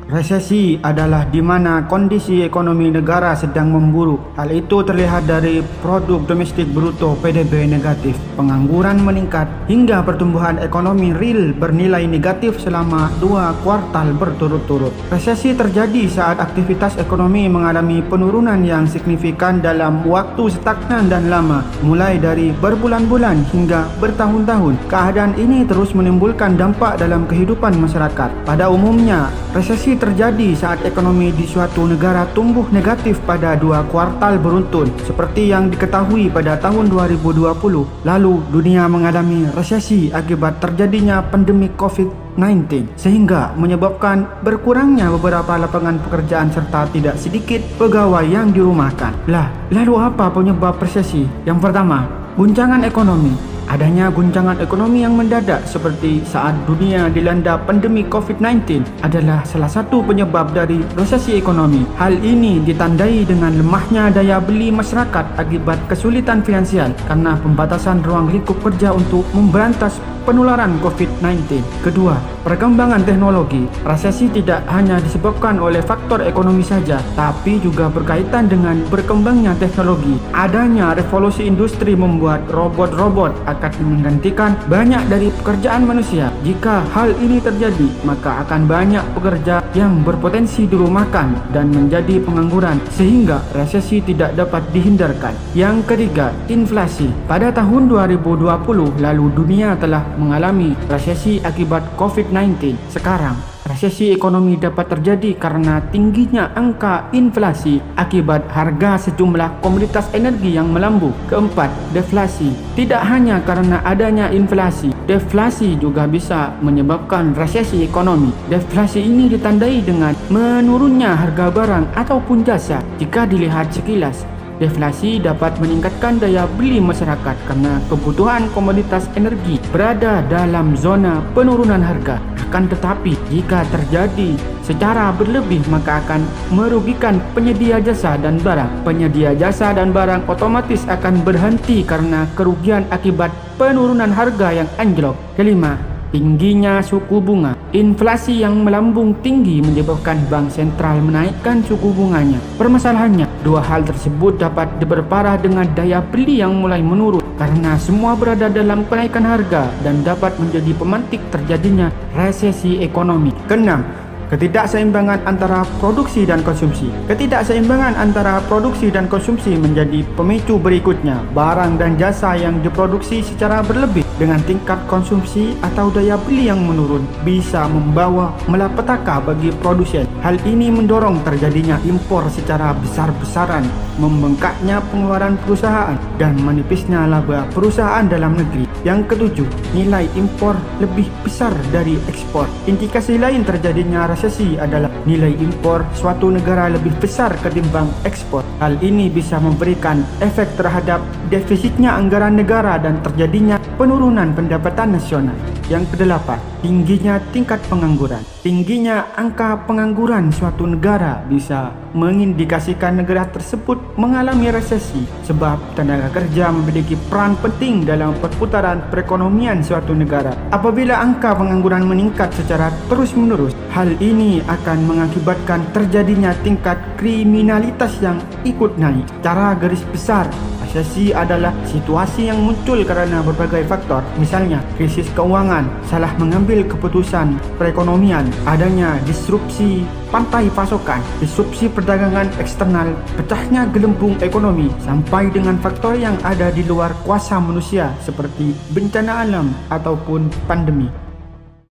Resesi adalah di mana kondisi ekonomi negara sedang memburuk. Hal itu terlihat dari produk domestik bruto (PDB) negatif, pengangguran meningkat, hingga pertumbuhan ekonomi real bernilai negatif selama 2 kuartal berturut-turut. Resesi terjadi saat aktivitas ekonomi mengalami penurunan yang signifikan dalam waktu stagnan dan lama, mulai dari berbulan-bulan hingga bertahun-tahun. Keadaan ini terus menimbulkan dampak dalam kehidupan masyarakat. Pada umumnya, resesi terjadi saat ekonomi di suatu negara tumbuh negatif pada 2 kuartal beruntun, seperti yang diketahui pada tahun 2020. Lalu dunia mengalami resesi akibat terjadinya pandemi COVID-19, sehingga menyebabkan berkurangnya beberapa lapangan pekerjaan serta tidak sedikit pegawai yang dirumahkan. Lalu apa penyebab resesi? Yang pertama, guncangan ekonomi. Adanya guncangan ekonomi yang mendadak seperti saat dunia dilanda pandemi COVID-19 adalah salah satu penyebab dari resesi ekonomi. Hal ini ditandai dengan lemahnya daya beli masyarakat akibat kesulitan finansial karena pembatasan ruang lingkup kerja untuk memberantas penularan COVID-19. Kedua, perkembangan teknologi. Resesi tidak hanya disebabkan oleh faktor ekonomi saja, tapi juga berkaitan dengan berkembangnya teknologi. Adanya revolusi industri membuat robot-robot akan menggantikan banyak dari pekerjaan manusia. Jika hal ini terjadi, maka akan banyak pekerja yang berpotensi dirumahkan dan menjadi pengangguran, sehingga resesi tidak dapat dihindarkan. Yang ketiga, inflasi. Pada tahun 2020 lalu dunia telah mengalami resesi akibat COVID-19. Sekarang, resesi ekonomi dapat terjadi karena tingginya angka inflasi akibat harga sejumlah komoditas energi yang melambung. Keempat, deflasi. Tidak hanya karena adanya inflasi, deflasi juga bisa menyebabkan resesi ekonomi. Deflasi ini ditandai dengan menurunnya harga barang ataupun jasa. Jika dilihat sekilas, deflasi dapat meningkatkan daya beli masyarakat karena kebutuhan komoditas energi berada dalam zona penurunan harga. Akan tetapi, jika terjadi secara berlebih maka akan merugikan penyedia jasa dan barang. Penyedia jasa dan barang otomatis akan berhenti karena kerugian akibat penurunan harga yang anjlok. Kelima, tingginya suku bunga. Inflasi yang melambung tinggi menyebabkan bank sentral menaikkan suku bunganya. Permasalahannya, dua hal tersebut dapat diperparah dengan daya beli yang mulai menurun karena semua berada dalam kenaikan harga dan dapat menjadi pemantik terjadinya resesi ekonomi. Keenam, ketidakseimbangan antara produksi dan konsumsi. Ketidakseimbangan antara produksi dan konsumsi menjadi pemicu berikutnya. Barang dan jasa yang diproduksi secara berlebih dengan tingkat konsumsi atau daya beli yang menurun bisa membawa malapetaka bagi produsen. Hal ini mendorong terjadinya impor secara besar-besaran, membengkaknya pengeluaran perusahaan, dan menipisnya laba perusahaan dalam negeri. Yang ketujuh, nilai impor lebih besar dari ekspor. Indikasi lain terjadinya resesi adalah nilai impor suatu negara lebih besar ketimbang ekspor. Hal ini bisa memberikan efek terhadap defisitnya anggaran negara dan terjadinya penurunan pendapatan nasional. Yang kedelapan, tingginya tingkat pengangguran. Tingginya angka pengangguran suatu negara bisa mengindikasikan negara tersebut mengalami resesi sebab tenaga kerja memiliki peran penting dalam perputaran perekonomian suatu negara. Apabila angka pengangguran meningkat secara terus-menerus, hal ini akan mengakibatkan terjadinya tingkat kriminalitas yang ikut naik. Secara garis besar, resesi adalah situasi yang muncul karena berbagai faktor, misalnya krisis keuangan, salah mengambil keputusan perekonomian, adanya disrupsi pantai pasokan, disrupsi perdagangan eksternal, pecahnya gelembung ekonomi, sampai dengan faktor yang ada di luar kuasa manusia seperti bencana alam ataupun pandemi.